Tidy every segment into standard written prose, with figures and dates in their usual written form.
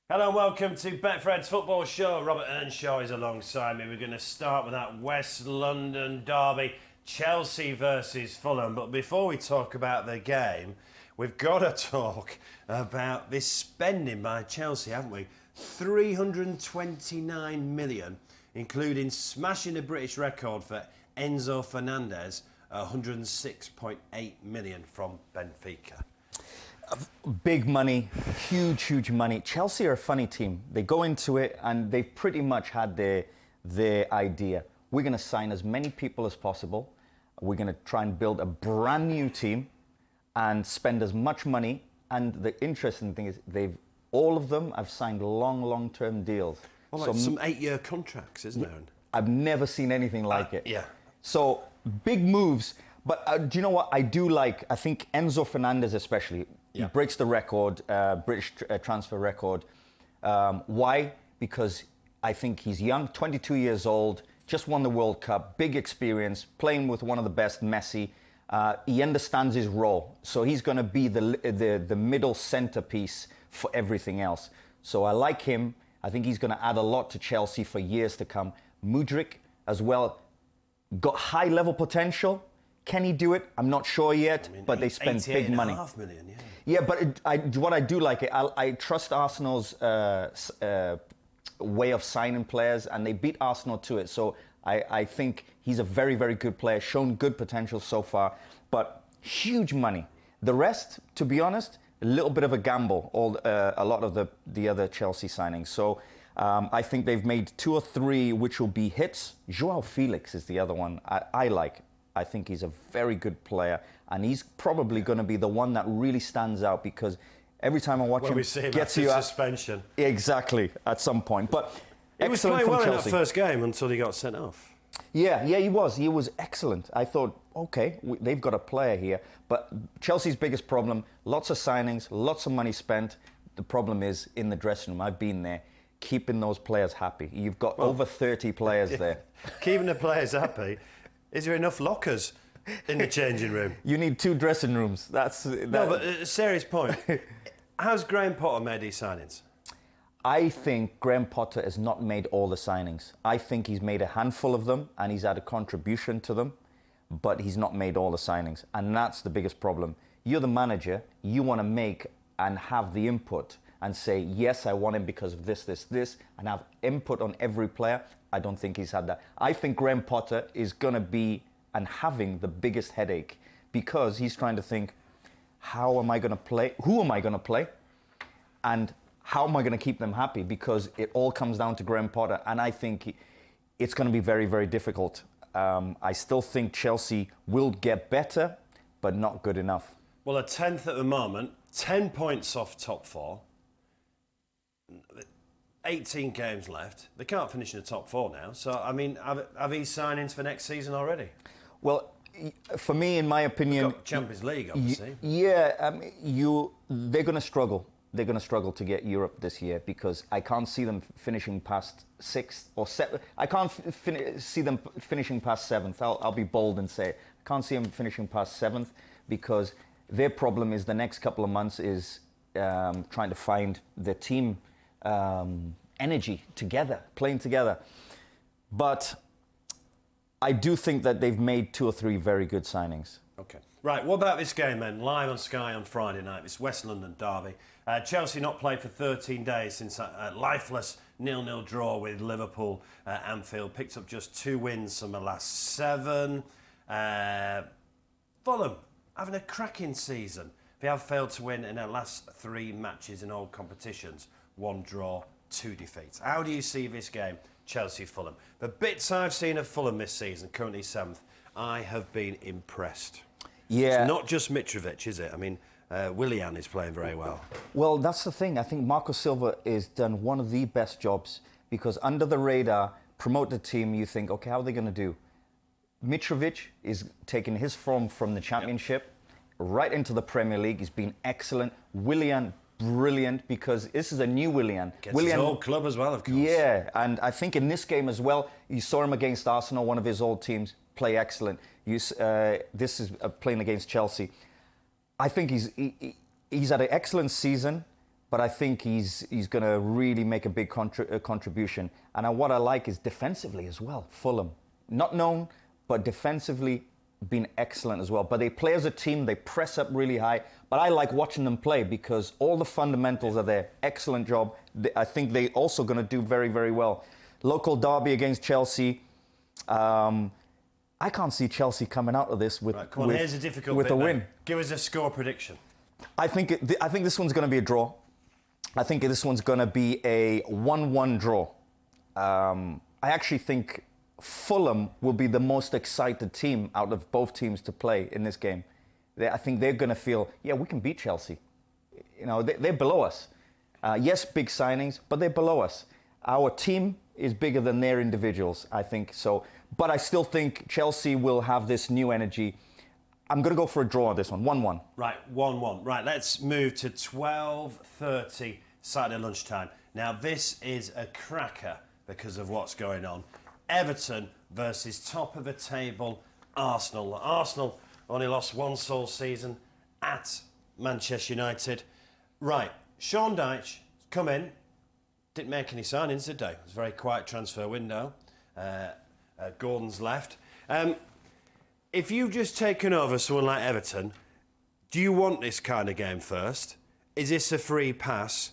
Hello and welcome to Betfred's Football Show. Robert Earnshaw is alongside me. We're going to start with that West London derby, Chelsea versus Fulham. But before we talk about the game, we've got to talk about this spending by Chelsea, haven't we? 329 million, including smashing a British record for Enzo Fernandez, 106.8 million from Benfica. Big money, huge money. Chelsea are a funny team. They go into it and they've pretty much had their idea. We're going to sign as many people as possible. We're going to try and build a brand new team and spend as much money. And the interesting thing is all of them have signed long-term deals. Well, like some 8-year contracts, isn't there? I've never seen anything like it. Yeah. So big moves. But do you know what I do like? I think Enzo Fernandez especially. He breaks the record, British transfer record. Why? Because I think he's young, 22 years old, just won the World Cup, big experience, playing with one of the best, Messi. He understands his role. So he's going to be the middle centerpiece for everything else. So I like him. I think he's going to add a lot to Chelsea for years to come. Mudryk as well, got high-level potential. Can he do it? I'm not sure yet, but they spend big money. 88.5 million, yeah. Yeah, but what I do like it, I trust Arsenal's way of signing players, and they beat Arsenal to it. So I think he's a very good player, shown good potential so far, but huge money. The rest, to be honest, a little bit of a gamble, a lot of the other Chelsea signings. So I think they've made 2 or 3 which will be hits. Joao Felix is the other one I like. I think he's a very good player, and he's probably going to be the one that really stands out because every time I watch him, gets you suspension. Exactly, at some point. But he was playing well in that first game until he got sent off. Yeah, he was. He was excellent. I thought, okay, they've got a player here. But Chelsea's biggest problem, lots of signings, lots of money spent. The problem is in the dressing room. I've been there. Keeping those players happy. You've got over 30 players there. Keeping the players happy. Is there enough lockers in the changing room? You need 2 dressing rooms. No, but a serious point. How's Graham Potter made these signings? I think Graham Potter has not made all the signings. I think he's made a handful of them and he's had a contribution to them, but he's not made all the signings. And that's the biggest problem. You're the manager. You want to make and have the input and say, yes, I want him because of this, and have input on every player. I don't think he's had that. I think Graham Potter is going to be and having the biggest headache because he's trying to think, how am I going to play? Who am I going to play? And how am I going to keep them happy? Because it all comes down to Graham Potter. And I think it's going to be very difficult. I still think Chelsea will get better, but not good enough. Well, a 10th at the moment, 10 points off top 4. 18 games left. They can't finish in the top 4 now. So, I mean, have these signings for next season already? Well, for me, in my opinion... Got Champions League, obviously. Yeah, they're going to struggle. They're going to struggle to get Europe this year because I can't see them finishing past 6th or 7th. I can't see them finishing past 7th. I'll be bold and say it. I can't see them finishing past 7th because their problem is the next couple of months is trying to find their team energy together, playing together. But I do think that they've made 2 or 3 very good signings. Okay. Right, what about this game then? Live on Sky on Friday night, this West London derby. Chelsea not played for 13 days since a lifeless 0-0 draw with Liverpool at Anfield. Picked up just 2 wins from the last 7. Fulham having a cracking season. They have failed to win in their last 3 matches in all competitions. 1 draw, 2 defeats. How do you see this game, Chelsea-Fulham? The bits I've seen of Fulham this season, currently 7th, I have been impressed. Yeah. It's not just Mitrovic, is it? I mean, Willian is playing very well. Well, that's the thing. I think Marco Silva has done one of the best jobs because under the radar, promote the team, you think, okay, how are they going to do? Mitrovic is taking his form from the Championship right into the Premier League. He's been excellent. Willian, brilliant, because this is a new Willian. Gets his old club as well, of course. Yeah, and I think in this game as well, you saw him against Arsenal, one of his old teams, play excellent. This is playing against Chelsea. I think he's had an excellent season, but I think he's going to really make a big contribution. And what I like is defensively as well. Fulham, not known, but defensively been excellent as well. But they play as a team, they press up really high. But I like watching them play because all the fundamentals are there. Excellent job. I think they're also going to do very, very well. Local derby against Chelsea. I can't see Chelsea coming out of this with, right, come on, here's a difficult with bit, a win. Then. Give us a score prediction. I think this one's going to be a draw. I think this one's going to be a 1-1 draw. I actually think Fulham will be the most excited team out of both teams to play in this game. I think they're going to feel, yeah, we can beat Chelsea. You know, they're below us. Yes, big signings, but they're below us. Our team is bigger than their individuals, I think so. But I still think Chelsea will have this new energy. I'm going to go for a draw on this one, 1-1. Right, 1-1. Right, let's move to 12:30 Saturday lunchtime. Now, this is a cracker because of what's going on. Everton versus top of the table Arsenal. Arsenal only lost one sole season at Manchester United. Right, Sean Dyche come in, didn't make any signings, did they? It was a very quiet transfer window. Gordon's left. If you've just taken over someone like Everton, do you want this kind of game first? Is this a free pass?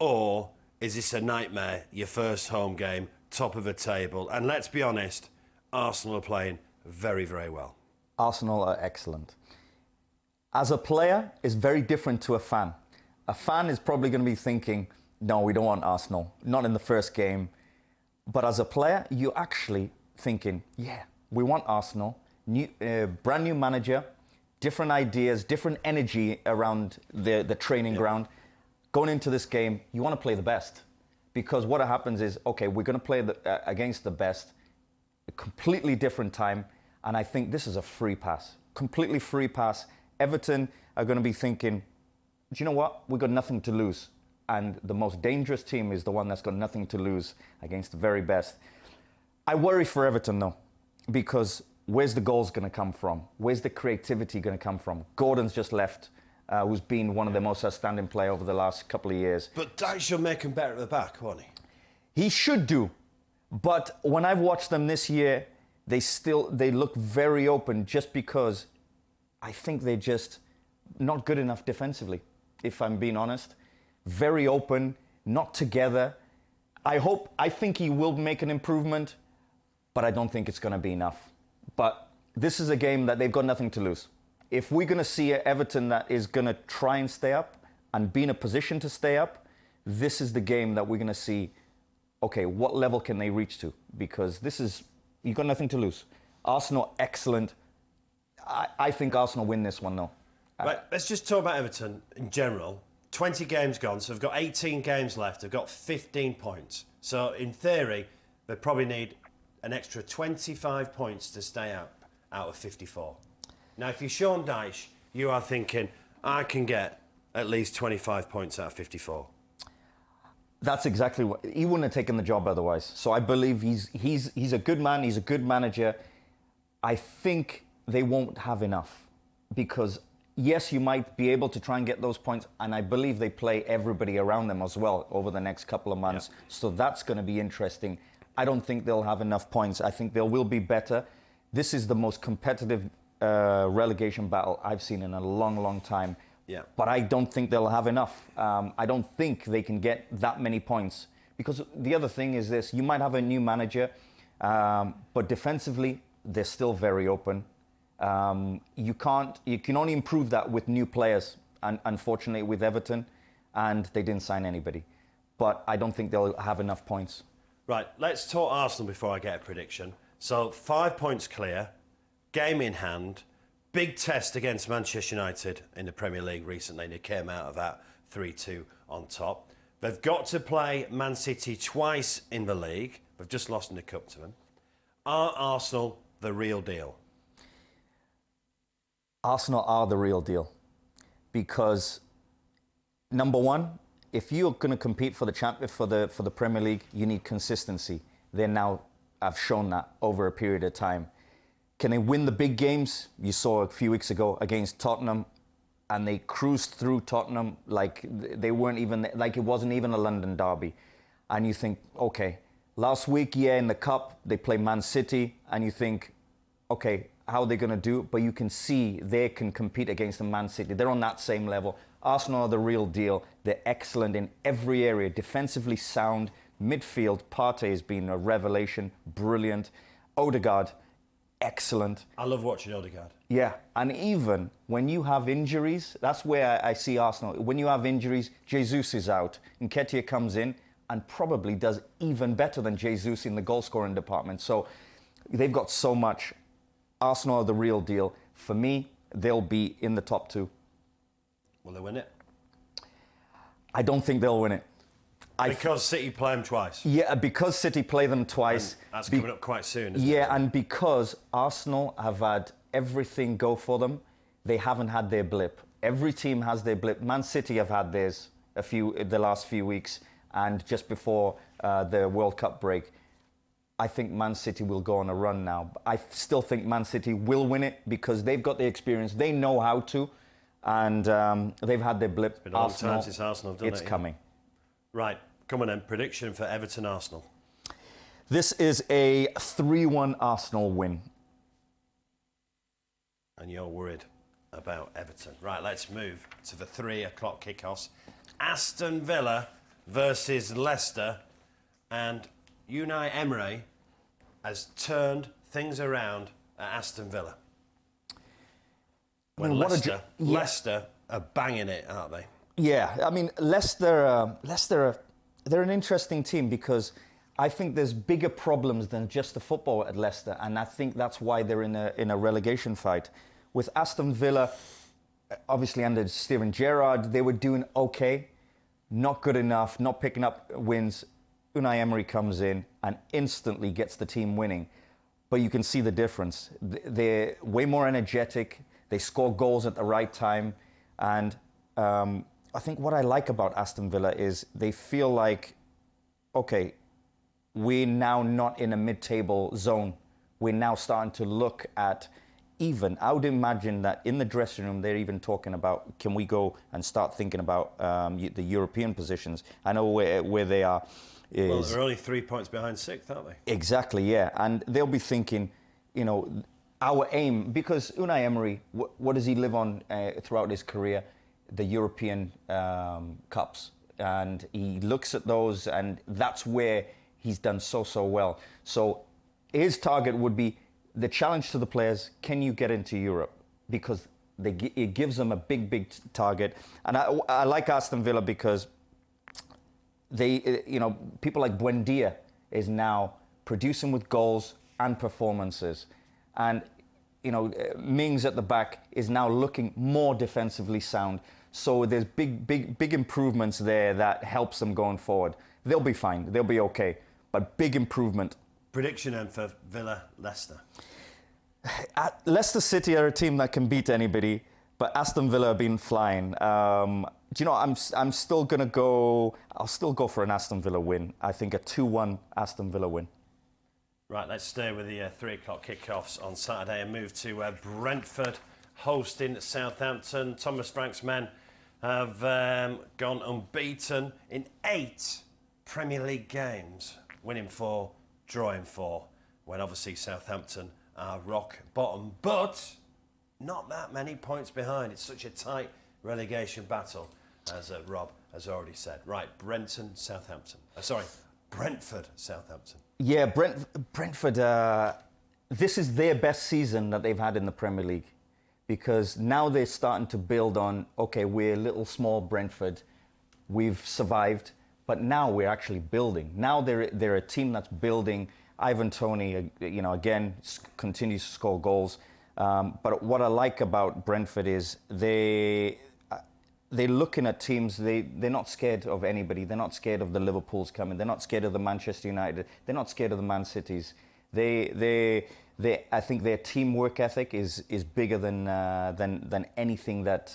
Or is this a nightmare, your first home game, top of the table? And let's be honest, Arsenal are playing very, very well. Arsenal are excellent. As a player, it's very different to a fan. A fan is probably going to be thinking, no, we don't want Arsenal, not in the first game. But as a player, you're actually thinking, yeah, we want Arsenal. Brand new manager, different ideas, different energy around the training ground. Going into this game, you want to play the best. Because what happens is, okay, we're going to play against the best, a completely different time. And I think this is a free pass, completely free pass. Everton are going to be thinking, do you know what? We've got nothing to lose. And the most dangerous team is the one that's got nothing to lose against the very best. I worry for Everton, though, because where's the goals going to come from? Where's the creativity going to come from? Gordon's just left, who's been one of the most outstanding players over the last couple of years. But Dyche should make him better at the back, won't he? He should do. But when I've watched them this year, they look very open just because I think they're just not good enough defensively, if I'm being honest. Very open, not together. I think he will make an improvement, but I don't think it's going to be enough. But this is a game that they've got nothing to lose. If we're going to see an Everton that is going to try and stay up and be in a position to stay up, this is the game that we're going to see, okay, what level can they reach to? Because you've got nothing to lose. Arsenal, excellent. I think Arsenal win this one, though. Right, let's just talk about Everton in general. 20 games gone, so they've got 18 games left. They've got 15 points. So, in theory, they probably need an extra 25 points to stay out of 54. Now, if you're Sean Dyche, you are thinking, I can get at least 25 points out of 54. That's exactly what... He wouldn't have taken the job otherwise. So I believe he's a good man, he's a good manager. I think they won't have enough because... Yes, you might be able to try and get those points, and I believe they play everybody around them as well over the next couple of months. Yeah. So that's going to be interesting. I don't think they'll have enough points. I think they will be better. This is the most competitive relegation battle I've seen in a long, long time. Yeah. But I don't think they'll have enough. I don't think they can get that many points. Because the other thing is this, you might have a new manager, but defensively, they're still very open. You can only improve that with new players, and unfortunately with Everton, and they didn't sign anybody. But I don't think they'll have enough points. Right, let's talk Arsenal before I get a prediction. So 5 points clear, game in hand, big test against Manchester United in the Premier League recently. They came out of that 3-2 on top. They've got to play Man City twice in the league. They've just lost in the cup to them. Are Arsenal the real deal? Arsenal are the real deal because, number one, if you're going to compete for the Premier League, you need consistency. They now have shown that over a period of time. Can they win the big games? You saw a few weeks ago against Tottenham. and they cruised through Tottenham like they weren't even, like it wasn't even a London derby. And you think, okay, last week, yeah, in the Cup, they play Man City, and you think, okay, how are they going to do? But you can see they can compete against the Man City. They're on that same level. Arsenal are the real deal. They're excellent in every area, defensively sound. Midfield, Partey has been a revelation, brilliant. Odegaard, excellent. I love watching Odegaard. Yeah, and even when you have injuries, that's where I see Arsenal. When you have injuries, Jesus is out, Nketiah comes in and probably does even better than Jesus in the goal-scoring department. So they've got so much. Arsenal are the real deal. For me, they'll be in the top 2. Will they win it? I don't think they'll win it. Because City play them twice. Yeah, because City play them twice. And that's coming up quite soon, isn't it? Yeah, and because Arsenal have had everything go for them, they haven't had their blip. Every team has their blip. Man City have had theirs the last few weeks, and just before the World Cup break. I think Man City will go on a run now. I still think Man City will win it because they've got the experience. They know how to, and they've had their blip. It's been a long time since Arsenal have done it. It's coming. Right, come on then. Prediction for Everton-Arsenal. This is a 3-1 Arsenal win. And you're worried about Everton. Right, let's move to the 3 o'clock kickoffs. Aston Villa versus Leicester, and Unai Emery has turned things around at Aston Villa. When Leicester are banging it, aren't they? Yeah, I mean, Leicester, they're an interesting team because I think there's bigger problems than just the football at Leicester, and I think that's why they're in a relegation fight. With Aston Villa, obviously under Steven Gerrard, they were doing okay, not good enough, not picking up wins. Unai Emery comes in and instantly gets the team winning. But you can see the difference. They're way more energetic. They score goals at the right time. And I think what I like about Aston Villa is they feel like, okay, we're now not in a mid-table zone. We're now starting to look at even. I would imagine that in the dressing room, they're even talking about, can we go and start thinking about the European positions? I know where they are. Well, they're only 3 points behind 6th, aren't they? Exactly, yeah. And they'll be thinking, you know, our aim, because Unai Emery, what does he live on throughout his career? The European Cups. And he looks at those, and that's where he's done so well. So his target would be the challenge to the players, can you get into Europe? Because it gives them a big target. And I like Aston Villa because they, you know, people like Buendia is now producing with goals and performances. And, you know, Mings at the back is now looking more defensively sound. So there's big improvements there that helps them going forward. They'll be fine. They'll be okay. But big improvement. Prediction then for Villa-Leicester? Leicester City are a team that can beat anybody, but Aston Villa have been flying. Do you know, I'm still going to go... I'll still go for an Aston Villa win. I think a 2-1 Aston Villa win. Right, let's stay with the 3 o'clock kickoffs on Saturday and move to Brentford hosting Southampton. Thomas Frank's men have gone unbeaten in 8 Premier League games, winning 4, drawing 4, when obviously Southampton are rock bottom, but not that many points behind. It's such a tight relegation battle, as Rob has already said. Right, Brentford, Southampton. Yeah, Brentford, this is their best season that they've had in the Premier League, because now they're starting to build on, okay, we're little small Brentford, we've survived, but now we're actually building. Now they're a team that's building. Ivan Toney, you know, again, continues to score goals. But what I like about Brentford is they're looking at teams, they're not scared of anybody. They're not scared of the Liverpools coming. They're not scared of the Manchester United. They're not scared of the Man Cities. I think their teamwork ethic is bigger than anything that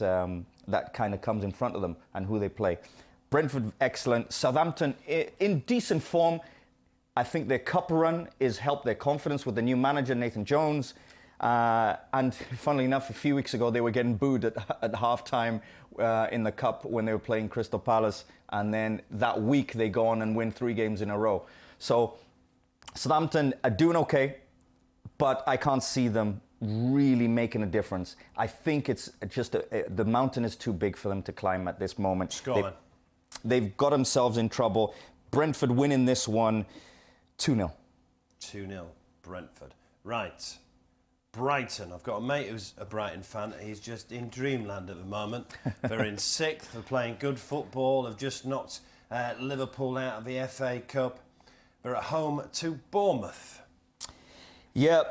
kind of comes in front of them and who they play. Brentford, excellent. Southampton, in decent form. I think their cup run has helped their confidence with the new manager, Nathan Jones. And funnily enough, a few weeks ago, they were getting booed at half-time in the Cup when they were playing Crystal Palace. And then that week, they go on and win 3 games in a row. So Southampton are doing okay, but I can't see them really making a difference. I think it's just the mountain is too big for them to climb at this moment. Scotland. They've got themselves in trouble. Brentford winning this one 2-0. 2-0, Brentford. Right. Brighton. I've got a mate who's a Brighton fan. He's just in dreamland at the moment. They're in 6th. They're playing good football. They've just knocked Liverpool out of the FA Cup. They're at home to Bournemouth. Yeah,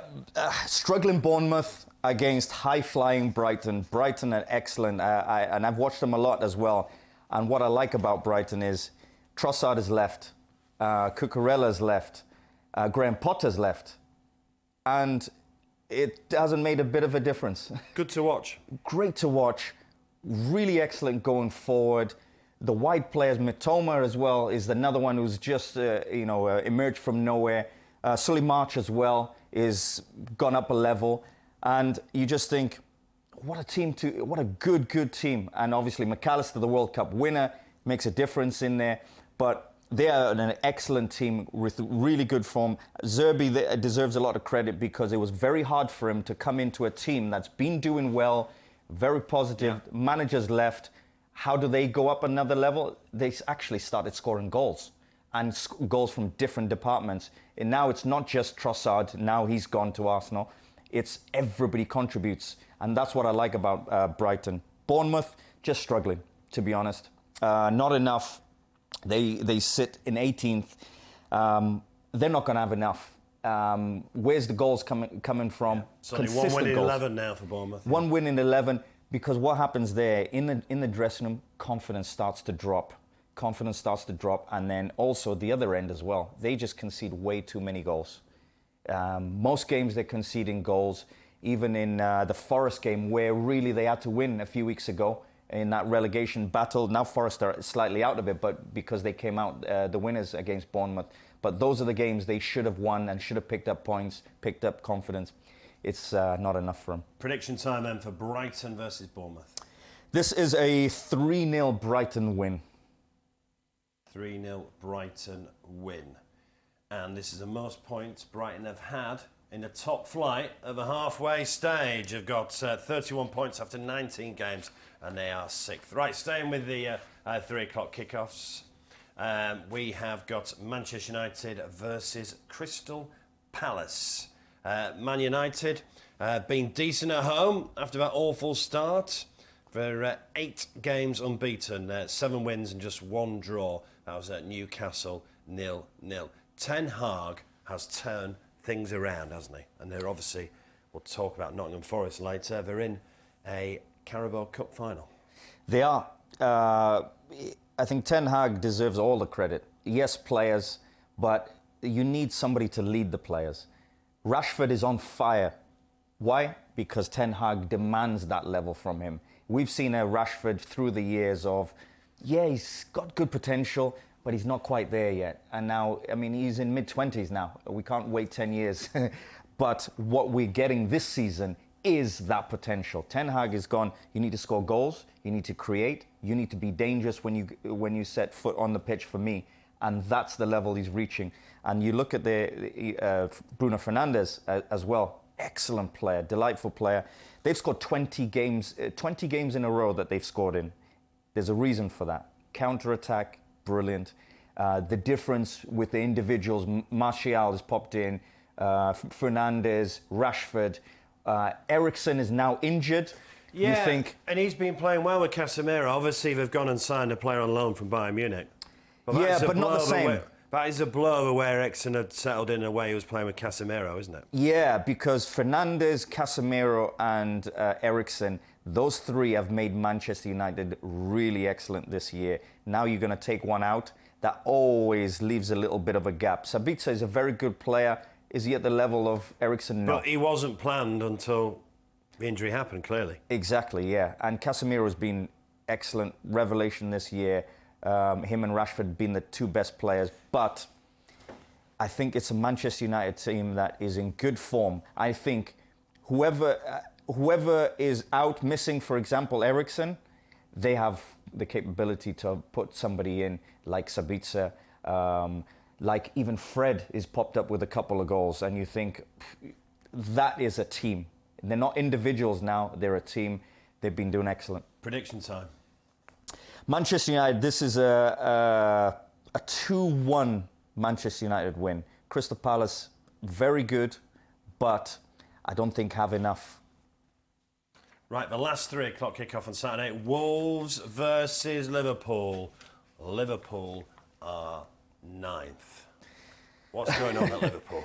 struggling Bournemouth against high-flying Brighton. Brighton are excellent, and I've watched them a lot as well. And what I like about Brighton is Trossard has left, Cucurella's left, Graham Potter's left, and it hasn't made a bit of a difference. Good to watch. Great to watch. Really excellent going forward. The wide players, Mitoma as well, is another one who's just emerged from nowhere. Sully March as well is gone up a level, and you just think, what a good team. And obviously McAllister, the World Cup winner, makes a difference in there. But they are an excellent team with really good form. Zerbi deserves a lot of credit because it was very hard for him to come into a team that's been doing well, very positive. Yeah. Managers left. How do they go up another level? They actually started scoring goals, and goals from different departments. And now it's not just Trossard. Now he's gone to Arsenal. It's everybody contributes. And that's what I like about Brighton. Bournemouth, just struggling, to be honest. Not enough. They sit in 18th. They're not going to have enough. Where's the goals coming from? Yeah. So only one win in 11 now for Bournemouth. One win in 11, because what happens there, in the dressing room, confidence starts to drop. Confidence starts to drop, and then also the other end as well. They just concede way too many goals. Most games they're conceding goals, even in the Forest game, where really they had to win a few weeks ago in that relegation battle. Now Forest are slightly out of it, but because they came out the winners against Bournemouth. But those are the games they should have won and should have picked up points, picked up confidence. It's not enough for them. Prediction time then for Brighton versus Bournemouth. This is a 3-0 Brighton win. 3-0 Brighton win. And this is the most points Brighton have had in the top flight of the halfway stage. They've got 31 points after 19 games, and they are 6th. Right, staying with the 3 o'clock kickoffs, we have got Manchester United versus Crystal Palace. Man United been decent at home after that awful start. They're 8 games unbeaten, 7 wins and just 1 draw. That was at Newcastle 0-0. Ten Hag has turned things around, hasn't he? And they're obviously, we'll talk about Nottingham Forest later, they're in a Carabao Cup final. They are. I think Ten Hag deserves all the credit. Yes, players, but you need somebody to lead the players. Rashford is on fire. Why? Because Ten Hag demands that level from him. We've seen a Rashford through the years of, yeah, he's got good potential, but he's not quite there yet. And now, I mean, he's in mid-20s now. We can't wait 10 years. But what we're getting this season is that potential. Ten Hag is gone. You need to score goals. You need to create. You need to be dangerous when you set foot on the pitch for me. And that's the level he's reaching. And you look at the Bruno Fernandes as well. Excellent player, delightful player. They've scored 20 games in a row that they've scored in. There's a reason for that. Counter-attack, brilliant. The difference with the individuals, Martial has popped in, Fernandes, Rashford. Eriksen is now injured. Yeah, you think, and he's been playing well with Casemiro. Obviously, they've gone and signed a player on loan from Bayern Munich. But yeah, but not the same. That is a blow where Eriksen had settled in a way he was playing with Casemiro, isn't it? Yeah, because Fernandes, Casemiro and Eriksen, those 3 have made Manchester United really excellent this year. Now you're going to take one out. That always leaves a little bit of a gap. Sabitzer is a very good player. Is he at the level of Eriksen? No. But he wasn't planned until the injury happened, clearly. Exactly, yeah. And Casemiro has been excellent revelation this year. Him and Rashford being the 2 best players. But I think it's a Manchester United team that is in good form. I think whoever is out missing, for example, Eriksen, they have the capability to put somebody in like Sabitzer, like even Fred is popped up with a couple of goals, and you think that is a team. They're not individuals now, they're a team. They've been doing excellent. Prediction time. Manchester United, this is a 2-1 Manchester United win. Crystal Palace, very good, but I don't think have enough. Right, the last 3 o'clock kickoff on Saturday. Wolves versus Liverpool. Liverpool are 9th. What's going on at Liverpool?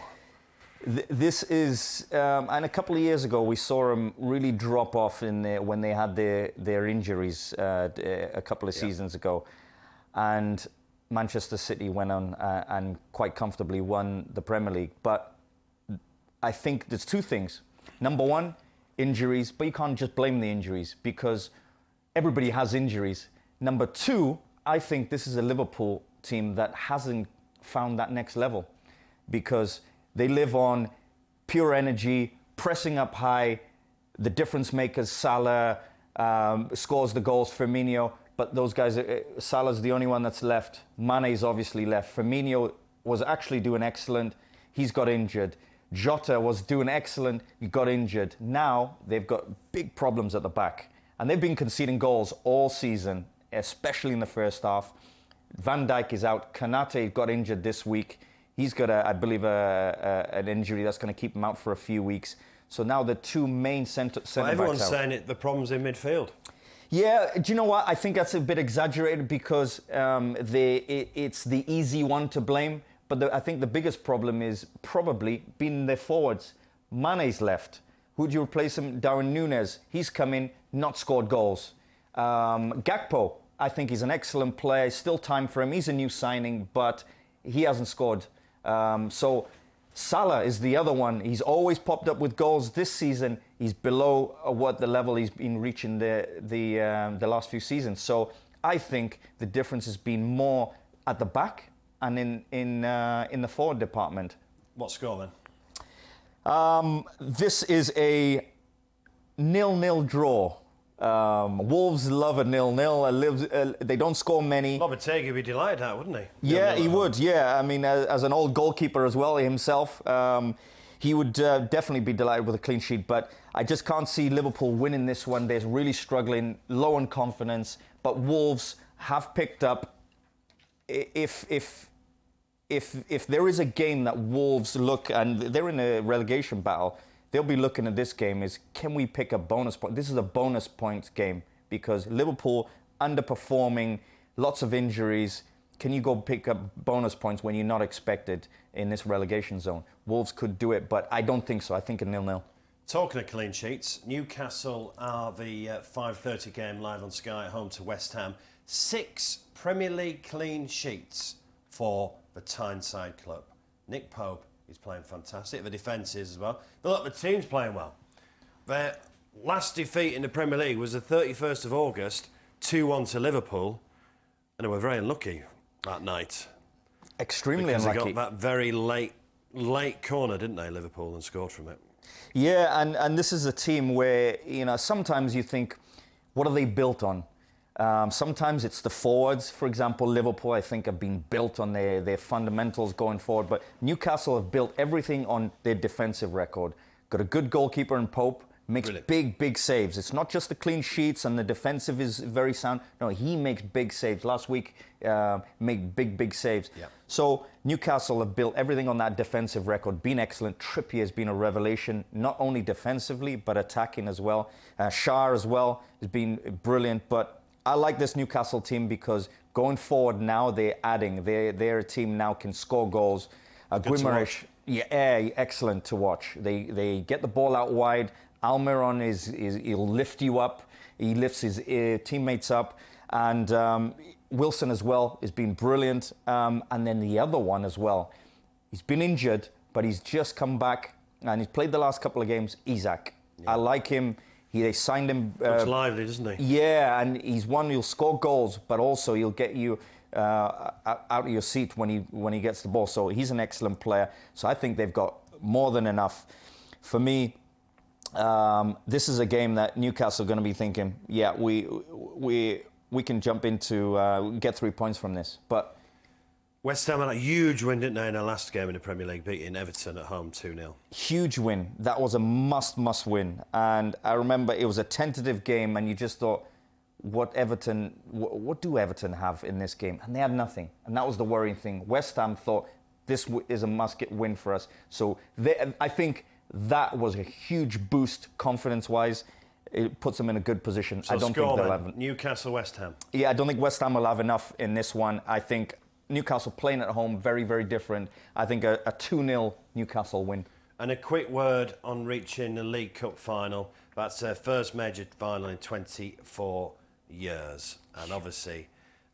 This is, and a couple of years ago we saw them really drop off when they had their injuries a couple of seasons ago, and Manchester City went on and quite comfortably won the Premier League. But I think there's 2 things. Number one, injuries, but you can't just blame the injuries because everybody has injuries. Number 2, I think this is a Liverpool team that hasn't found that next level because they live on pure energy, pressing up high. The difference makers, Salah, scores the goals, Firmino. But those guys, Salah's the only one that's left. Mane's obviously left. Firmino was actually doing excellent. He's got injured. Jota was doing excellent. He got injured. Now they've got big problems at the back. And they've been conceding goals all season, especially in the first half. Van Dijk is out. Konate got injured this week. He's got, I believe, an injury that's going to keep him out for a few weeks. So now the 2 main centre backs out. Everyone's saying the problem's in midfield. Yeah, do you know what? I think that's a bit exaggerated because it's the easy one to blame. But I think the biggest problem is probably being their forwards. Mane's left. Who'd you replace him? Darwin Núñez. He's come in, not scored goals. Gakpo, I think he's an excellent player. Still time for him. He's a new signing, but he hasn't scored. So Salah is the other one. He's always popped up with goals. This season, he's below what the level he's been reaching the last few seasons. So I think the difference has been more at the back and in the forward department. What score then? This is a 0-0 draw. Wolves love a 0-0. They don't score many. Lopetegui would be delighted at, wouldn't he? Yeah, he would. Yeah, I mean, as an old goalkeeper as well himself, he would definitely be delighted with a clean sheet. But I just can't see Liverpool winning this one. They're really struggling, low on confidence. But Wolves have picked up. If there is a game that Wolves look, and they're in a relegation battle, they'll be looking at this game is, can we pick up bonus points? This is a bonus points game because Liverpool underperforming, lots of injuries. Can you go pick up bonus points when you're not expected in this relegation zone? Wolves could do it, but I don't think so. I think a 0-0. Talking of clean sheets, Newcastle are the 5:30 game live on Sky at home to West Ham. 6 Premier League clean sheets for the Tyneside club. Nick Pope is playing fantastic. The defence is as well. But look, the team's playing well. Their last defeat in the Premier League was the 31st of August, 2-1 to Liverpool. And they were very unlucky that night. Extremely unlucky. They got that very late corner, didn't they, Liverpool, and scored from it. Yeah, and this is a team where, you know, sometimes you think, what are they built on? Sometimes it's the forwards. For example, Liverpool, I think, have been built on their fundamentals going forward. But Newcastle have built everything on their defensive record. Got a good goalkeeper in Pope, makes big saves. It's not just the clean sheets and the defensive is very sound. No, he makes big saves. Last week, made big saves. Yeah. So Newcastle have built everything on that defensive record, been excellent. Trippier has been a revelation, not only defensively, but attacking as well. Shah as well has been brilliant. But I like this Newcastle team because going forward now they're adding. Their team now can score goals. Guimaraes, yeah, excellent to watch. They get the ball out wide. Almiron he'll lift you up. He lifts his teammates up, and Wilson as well has been brilliant. And then the other one as well, he's been injured, but he's just come back and he's played the last couple of games. Isak, yeah. I like him. They signed him. Looks lively, doesn't he? Yeah, and he's one. He'll score goals, but also he'll get you out of your seat when he gets the ball. So he's an excellent player. So I think they've got more than enough. For me, This is a game that Newcastle are going to be thinking, yeah, we can jump into, get 3 points from this. But West Ham had a huge win, didn't they, in their last game in the Premier League, beating Everton at home 2-0. Huge win. That was a must win. And I remember it was a tentative game, and you just thought, what do Everton have in this game? And they had nothing. And that was the worrying thing. West Ham thought this is a must-get win for us. So I think that was a huge boost confidence-wise. It puts them in a good position. So I don't think they'll have Newcastle, West Ham. Yeah, I don't think West Ham will have enough in this one. I think Newcastle playing at home, very, very different. I think a 2-0 Newcastle win. And a quick word on reaching the League Cup final. That's their first major final in 24 years. And obviously,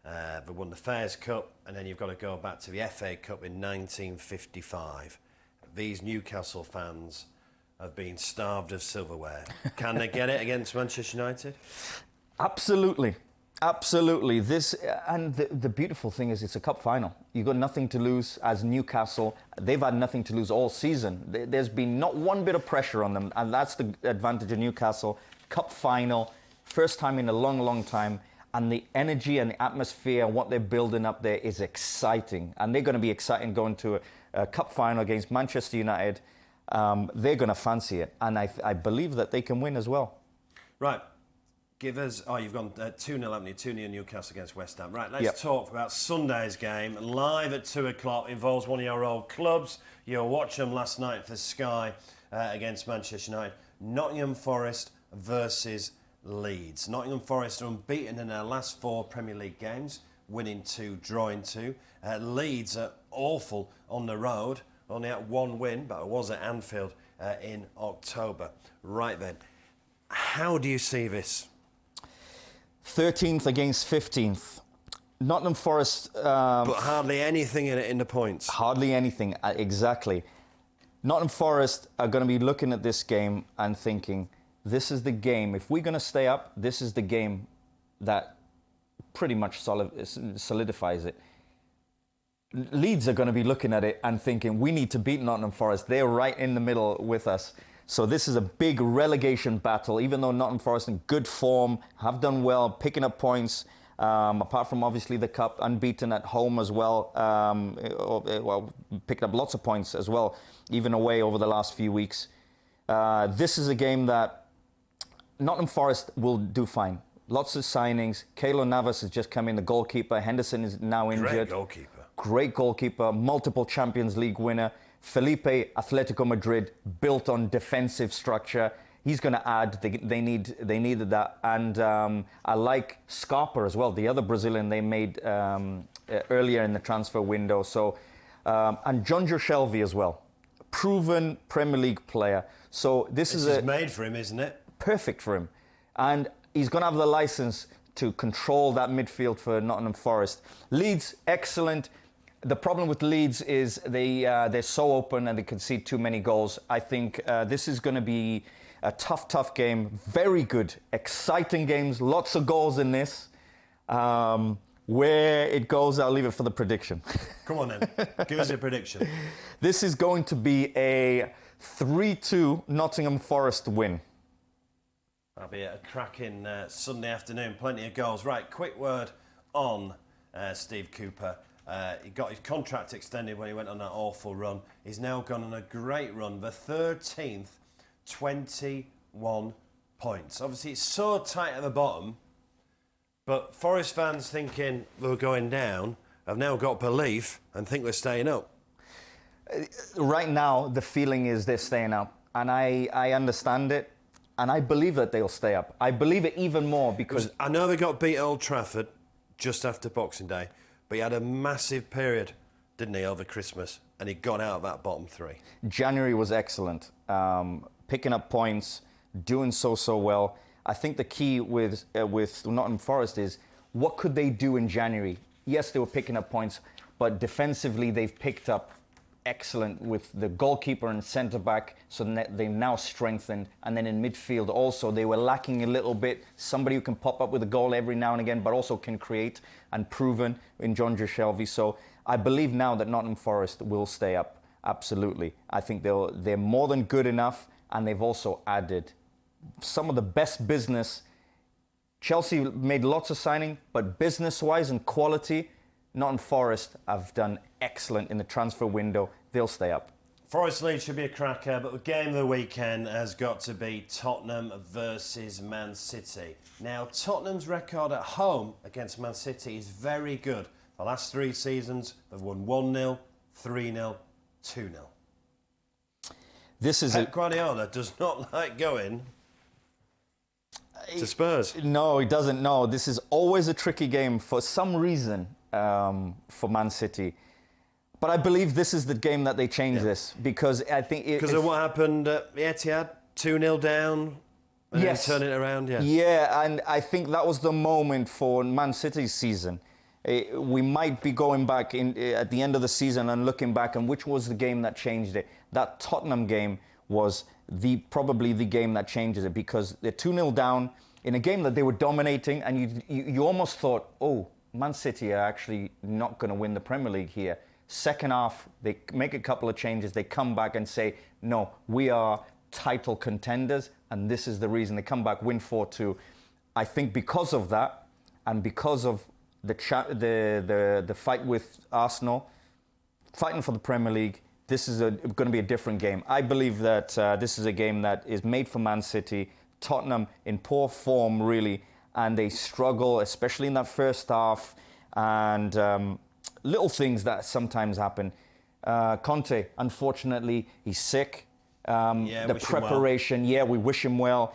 they won the Fairs Cup, and then you've got to go back to the FA Cup in 1955. These Newcastle fans have been starved of silverware. Can they get it against Manchester United? Absolutely. Absolutely. The beautiful thing is it's a cup final. You've got nothing to lose as Newcastle. They've had nothing to lose all season. There's been not one bit of pressure on them, and that's the advantage of Newcastle. Cup final, first time in a long, long time, and the energy and the atmosphere and what they're building up there is exciting. And they're going to be exciting going to a cup final against Manchester United. They're going to fancy it, and I believe that they can win as well. Right. Give us... Oh, you've gone 2-0, haven't you? 2-0 Newcastle against West Ham. Right, let's talk about Sunday's game. Live at 2 o'clock. Involves one of your old clubs. You'll watch them last night for Sky against Manchester United. Nottingham Forest versus Leeds. Nottingham Forest are unbeaten in their last 4 Premier League games. Winning 2, drawing 2. Leeds are awful on the road. Only had 1 win, but it was at Anfield in October. Right then. How do you see this? 13th against 15th. Nottingham Forest... but hardly anything in it in the points. Hardly anything, exactly. Nottingham Forest are going to be looking at this game and thinking, this is the game. If we're going to stay up, this is the game that pretty much solidifies it. Leeds are going to be looking at it and thinking, we need to beat Nottingham Forest. They're right in the middle with us. So this is a big relegation battle, even though Nottingham Forest in good form, have done well, picking up points, apart from obviously the cup, unbeaten at home as well, picked up lots of points as well, even away over the last few weeks. This is a game that Nottingham Forest will do fine. Lots of signings. Keylor Navas has just come in, the goalkeeper. Henderson is now injured. Great goalkeeper. Great goalkeeper, multiple Champions League winner. Felipe, Atletico Madrid, built on defensive structure. He's going to add. They needed that. And I like Scarpa as well, the other Brazilian they made earlier in the transfer window. So and Jonjo Shelvey as well, proven Premier League player. So this is made for him, isn't it? Perfect for him, and he's going to have the license to control that midfield for Nottingham Forest. Leeds, excellent. The problem with Leeds is they're so open and they concede too many goals. I think this is going to be a tough game. Very good, exciting games. Lots of goals in this. Where it goes, I'll leave it for the prediction. Come on then, give us a prediction. This is going to be a 3-2 Nottingham Forest win. That'll be a cracking Sunday afternoon. Plenty of goals. Right, quick word on Steve Cooper. He got his contract extended when he went on that awful run. He's now gone on a great run. The 13th, 21 points. Obviously, it's so tight at the bottom, but Forest fans thinking they were going down have now got belief and think they're staying up. Right now, the feeling is they're staying up, and I understand it, and I believe that they'll stay up. I believe it even more because... I know they got beat at Old Trafford just after Boxing Day, but he had a massive period, didn't he, over Christmas, and he got out of that bottom 3. January was excellent, picking up points, doing so well. I think the key with Nottingham Forest is what could they do in January? Yes, they were picking up points, but defensively they've picked up excellent with the goalkeeper and centre-back, so they've now strengthened. And then in midfield also, they were lacking a little bit. Somebody who can pop up with a goal every now and again, but also can create, and proven in Jonjo Shelvey. So I believe now that Nottingham Forest will stay up, absolutely. I think they're more than good enough, and they've also added some of the best business. Chelsea made lots of signing, but business-wise and quality, Nottingham Forest have done excellent in the transfer window. They'll stay up. Forest Leeds should be a cracker, but the game of the weekend has got to be Tottenham versus Man City. Now, Tottenham's record at home against Man City is very good. The last 3 seasons, they've won 1-0, 3-0, 2-0. Pep Guardiola does not like going to Spurs. No, he doesn't. No, this is always a tricky game for some reason for Man City. But I believe this is the game that they change this, because I think... Because of what happened at the Etihad, 2-0 down, and then turn it around, Yeah, and I think that was the moment for Man City's season. We might be going back at the end of the season and looking back, and which was the game that changed it. That Tottenham game was probably the game that changes it, because they're 2-0 down in a game that they were dominating, and you almost thought, oh, Man City are actually not going to win the Premier League here. Second half, they make a couple of changes. They come back and say, no, we are title contenders, and this is the reason. They come back, win 4-2. I think because of that, and because of the fight with Arsenal, fighting for the Premier League, this is going to be a different game. I believe that this is a game that is made for Man City. Tottenham in poor form, really, and they struggle, especially in that first half, and little things that sometimes happen. Conte, unfortunately, he's sick. The preparation, we wish him well.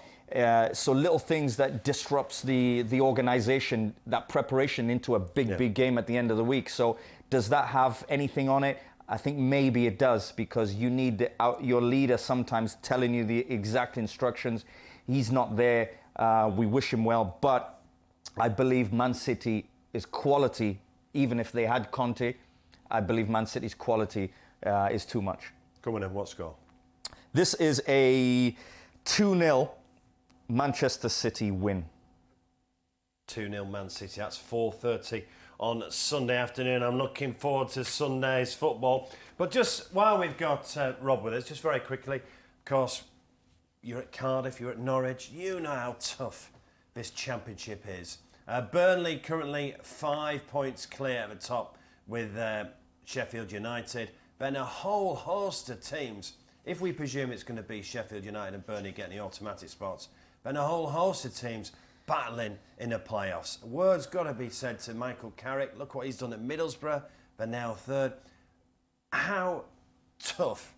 So little things that disrupts the organisation, that preparation into a big game at the end of the week. So does that have anything on it? I think maybe it does, because you need your leader sometimes telling you the exact instructions. He's not there. We wish him well. But I believe Man City is quality. Even if they had Conte, I believe Man City's quality is too much. Come on in, what score? This is a 2-0 Manchester City win. 2-0 Man City. That's 4:30 on Sunday afternoon. I'm looking forward to Sunday's football. But just while we've got Rob with us, just very quickly, of course, you're at Cardiff, you're at Norwich. You know how tough this championship is. Burnley currently 5 points clear at the top with Sheffield United. Then a whole host of teams, if we presume it's going to be Sheffield United and Burnley getting the automatic spots, then a whole host of teams battling in the playoffs. A word's got to be said to Michael Carrick. Look what he's done at Middlesbrough. They're now third. How tough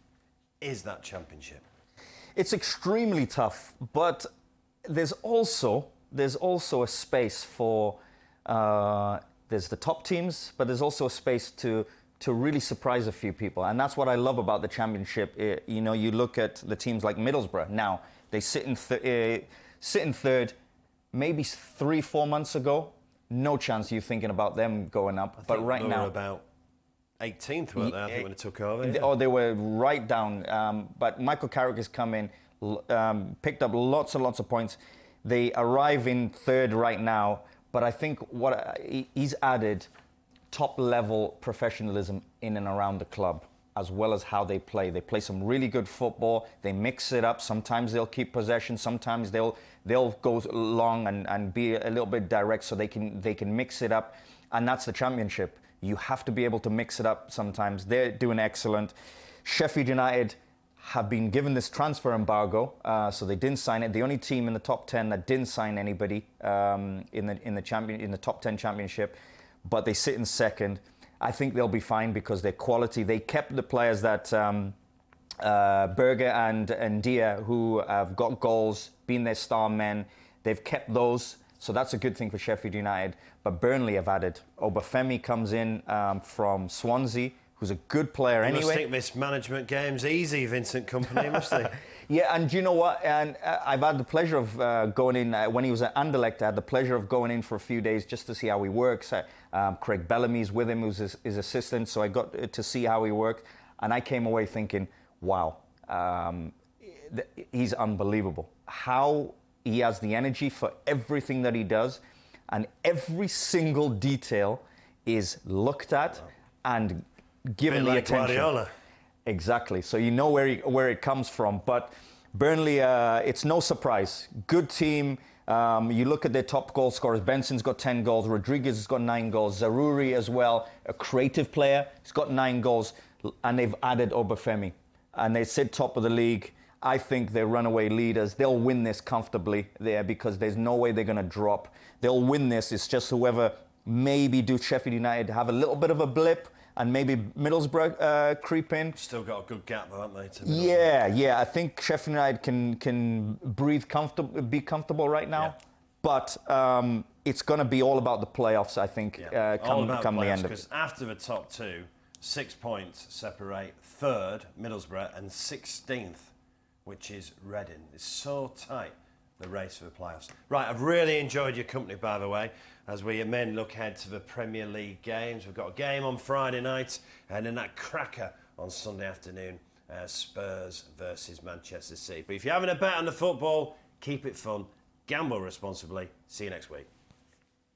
is that championship? It's extremely tough, but there's also a space for, there's the top teams, but there's also a space to really surprise a few people. And that's what I love about the championship. You look at the teams like Middlesbrough. Now, they sit in third. Maybe 3-4 months ago, no chance you thinking about them going up. But right now, about 18th, weren't they? I think when it took over. Yeah. Oh, they were right down. But Michael Carrick has come in, picked up lots and lots of points. They arrive in third right now, but I think he's added top-level professionalism in and around the club, as well as how they play. They play some really good football. They mix it up. Sometimes they'll keep possession. Sometimes they'll go long and be a little bit direct, so they can mix it up. And that's the championship. You have to be able to mix it up sometimes. They're doing excellent. Sheffield United have been given this transfer embargo, so they didn't sign it. The only team in the top 10 that didn't sign anybody in the top 10 championship, but they sit in second. I think they'll be fine because their quality. They kept the players that Berger and Dia, who have got goals, been their star men. They've kept those, so that's a good thing for Sheffield United. But Burnley have added. Obafemi comes in from Swansea, who's a good player anyway. You must think this management game's easy, Vincent Kompany, must they? Yeah, and do you know what? And I've had the pleasure of going in, when he was at Anderlecht, I had the pleasure of going in for a few days just to see how he works. Craig Bellamy's with him, who's his assistant, so I got to see how he worked. And I came away thinking, wow, he's unbelievable. How he has the energy for everything that he does, and every single detail is looked at and given the attention. Guardiola. Exactly. So you know where it comes from. But Burnley, it's no surprise. Good team. You look at their top goal scorers. Benson's got 10 goals. Rodriguez has got 9 goals. Zaroury as well, a creative player. He's got 9 goals. And they've added Obafemi. And they sit top of the league. I think they're runaway leaders. They'll win this comfortably there because there's no way they're going to drop. They'll win this. It's just whoever maybe do Sheffield United have a little bit of a blip and maybe Middlesbrough creep in. Still got a good gap, though, haven't they? To Yeah. I think Sheffield United can breathe comfortable, be comfortable right now. Yeah. But it's going to be all about the playoffs, I think, come the end of it. Because after the top 2, 6 points separate 3rd, Middlesbrough, and 16th, which is Reading. It's so tight, the race for the playoffs. Right, I've really enjoyed your company, by the way, as we men look ahead to the Premier League games. We've got a game on Friday night, and then that cracker on Sunday afternoon, Spurs versus Manchester City. But if you're having a bet on the football, keep it fun, gamble responsibly. See you next week.